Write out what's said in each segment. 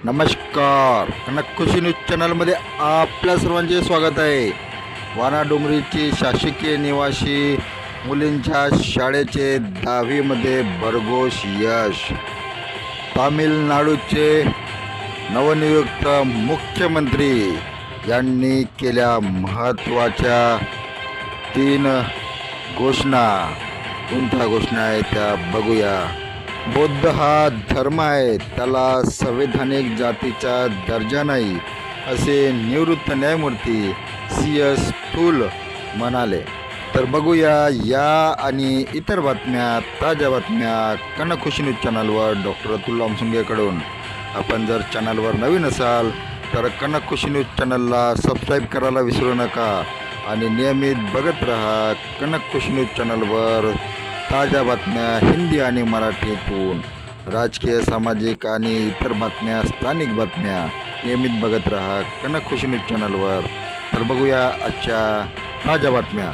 नमस्कार. कनकखुशी न्यूज चॅनलमध्ये आपल्या सर्वांचे स्वागत आहे. वानाडोंगरीची शासकीय निवासी मुलींच्या शाळेचे 10वीमध्ये भरघोस यश. तामिळनाडूचे नवनियुक्त मुख्यमंत्री यांनी केल्या महत्त्वाच्या 3 घोषणा. कोणत्या घोषणा आहेत त्या बघूया. बौद्ध हा धर्म आहे, त्याला संवैधानिक जातीचा दर्जा नाही, असे निवृत्त न्यायमूर्ती CS थूल म्हणाले. तर बघूया या आणि इतर बातम्या, ताज्या बातम्या कनकखुशी न्यूज चॅनलवर डॉक्टर अतुल आमसुंगेकडून. आपण जर चॅनलवर नवीन असाल तर कनकखुशी न्यूज चॅनलला सबस्क्राईब करायला विसरू नका आणि नियमित बघत रहा कनकखुशी न्यूज चॅनलवर ताज्या बातम्या हिंदी आणि मराठीतून. राजकीय, सामाजिक आणि इतर बातम्या, स्थानिक बातम्या नियमित बघत रहा कनकखुशी न्यूज चॅनलवर. तर बघूया आजच्या ताज्या बातम्या.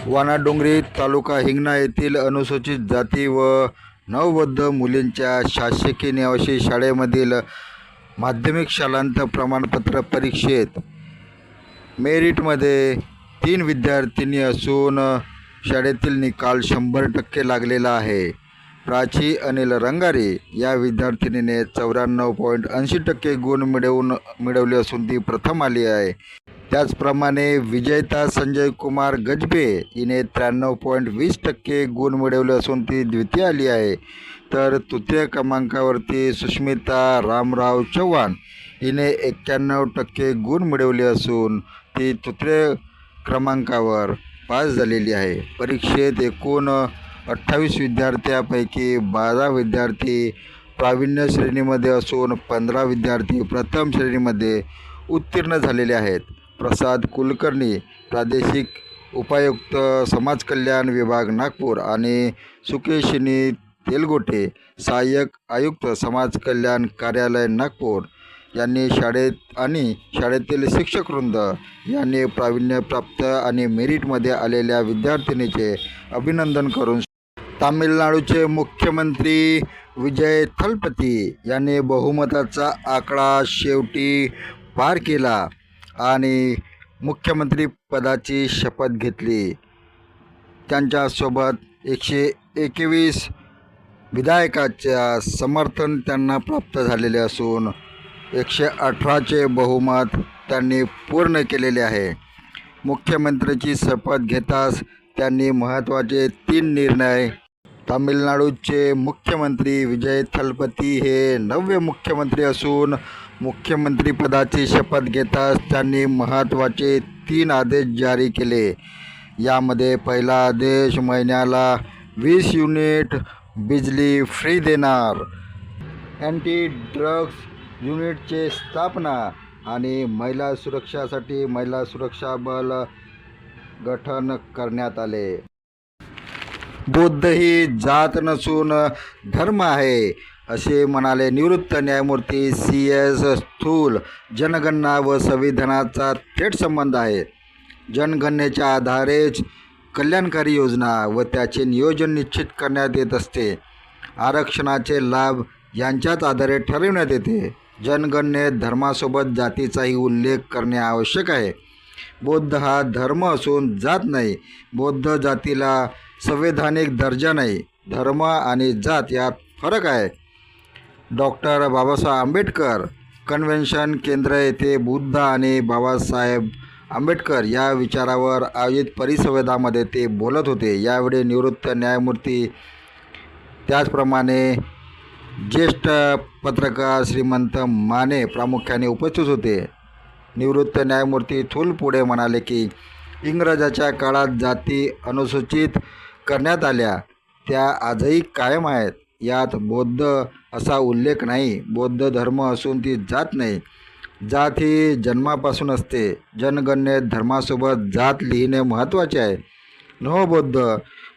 वानाडोंगरी तालुका हिंगणा येथील अनुसूचित जाती व नवबौद्ध मुलींच्या शासकीय निवासी शाळेमधील माध्यमिक शालांत प्रमाणपत्र परीक्षेत मेरिटमध्ये 3 विद्यार्थिनी असून शाळेतील निकाल 100% लागलेला आहे. प्राची अनिल रंगारे या विद्यार्थिनीने 94.80% गुण मिळवले असून ती प्रथम आली आहे. त्याचप्रमाणे विजेता संजय कुमार गजबे हिने 93.20% गुण मिळवले असून ती द्वितीय आली आहे. तर तृतीय क्रमांकावरती सुष्मिता रामराव चव्हाण हिने 91% गुण मिळवले असून ती तृतीय क्रमांकावर पास झालेली आहे. परीक्षेत एकूण 28 विद्यार्थ्यांपैकी 12 विद्यार्थी प्रावीण्य श्रेणीमध्ये असून 15 विद्यार्थी प्रथम श्रेणीमध्ये उत्तीर्ण झालेले आहेत. प्रसाद कुलकर्णी, प्रादेशिक उपायुक्त समाज कल्याण विभाग नागपूर आणि सुकेशिनी तेलगोटे, सहाय्यक आयुक्त समाज कल्याण कार्यालय नागपूर यांनी शाळेत आणि शाळेतील शिक्षकवृंद यांनी प्रावीण्यप्राप्त आणि मेरिटमध्ये आलेल्या विद्यार्थिनीचे अभिनंदन करून तामिळनाडूचे मुख्यमंत्री विजय थलपती यांनी बहुमताचा आकडा शेवटी पार केला आणि मुख्यमंत्री पदाची शपथ घेतली. त्यांच्यासोबत 121 विधायकाच्या समर्थन त्यांना प्राप्त झालेले असून 118चे बहुमत त्यांनी पूर्ण केलेले आहे. मुख्यमंत्र्याची शपथ घेताच त्यांनी महत्त्वाचे 3 निर्णय. तामिळनाडूचे मुख्यमंत्री विजय थलपती हे 9वे मुख्यमंत्री असून मुख्यमंत्रीपदाची शपथ घेताच त्यांनी महत्त्वाचे 3 आदेश जारी केले. यामध्ये पहिला आदेश महिन्याला 20 युनिट बिजली फ्री देणार, अँटी ड्रग्ज युनिटचे स्थापना आणि महिला सुरक्षासाठी महिला सुरक्षा बल गठन करण्यात आले. बौद्ध ही जात नसून धर्म आहे, असे म्हणाले निवृत्त न्यायमूर्ती CS थूल. जनगणना व संविधानाचा थेट संबंध आहे. जनगणनेच्या आधारेच कल्याणकारी योजना व त्याचे नियोजन निश्चित करण्यात येत असते. आरक्षणाचे लाभ यांच्याच आधारे ठरविण्यात येते. जनगणनेत धर्मासोबत जातीचाही उल्लेख करणे आवश्यक आहे. बौद्ध हा धर्म असून जात नाही. बौद्ध जातीला संवैधानिक दर्जा नाही. धर्म आणि जात यात फरक आहे. डॉक्टर बाबासाहेब आंबेडकर कन्व्हेन्शन केंद्र येथे बुद्ध आणि बाबासाहेब आंबेडकर या विचारावर आयोजित परिसंवादामध्ये ते बोलत होते. यावेळी निवृत्त न्यायमूर्ती त्याचप्रमाणे ज्येष्ठ पत्रकार श्रीमंत माने प्रामुख्याने उपस्थित होते. निवृत्त न्यायमूर्ती थूल पुढे म्हणाले की इंग्रजाच्या काळात जाती अनुसूचित करण्यात आल्या, त्या आजही कायम आहेत. यात बौद्ध असा उल्लेख नाही. बौद्ध धर्म असून ती जात नाही. जात ही जन्मापासून असते. जनगणनेत धर्मासोबत जात लिहिणे महत्त्वाचे आहे. नवबौद्ध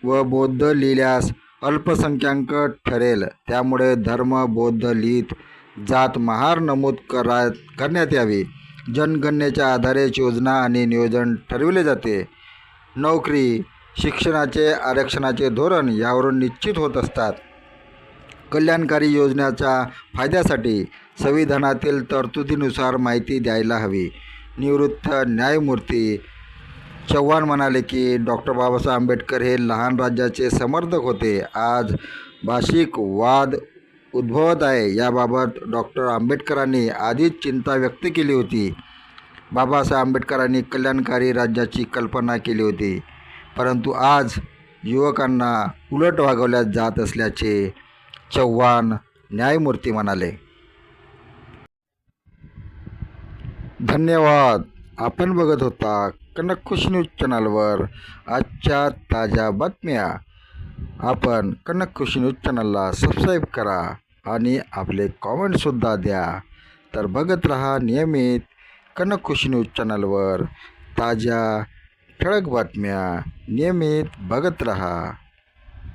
व बौद्ध लिहिल्यास अल्पसंख्याक ठरेल. त्यामुळे धर्म बौद्ध लिहित जात महार नमूद करण्यात यावी. जनगणनेच्या आधारेच योजना आणि नियोजन ठरविले जाते. नोकरी, शिक्षणाचे, आरक्षणाचे धोरण यावरून निश्चित होत असतात. कल्याणकारी योजनेच्या फायद्यासाठी संविधानातील तरतुदीनुसार माहिती द्यायला हवी. निवृत्त न्यायमूर्ती चव्हाण म्हणाले की डॉक्टर बाबासाहेब आंबेडकर हे लहान राज्याचे समर्थक होते. आज भाषिक वाद उद्भवत आहे. याबाबत डॉक्टर आंबेडकरांनी आधीच चिंता व्यक्त केली होती. बाबासाहेब आंबेडकरांनी कल्याणकारी राज्याची कल्पना केली होती, परंतु आज युवकांना उलट वागवल्या जात असल्याचे चव्हाण न्यायमूर्ती म्हणाले. धन्यवाद. आपण बघत होता कनकखुशी न्यूज चॅनलवर आजच्या ताज्या बातम्या. आपण कनकखुशी न्यूज चॅनलला सबस्क्राईब करा आणि आपले कॉमेंटसुद्धा द्या. तर बघत रहा नियमित कनकखुशी न्यूज चॅनलवर ताज्या ठळक बातम्या. नियमित बघत रहा.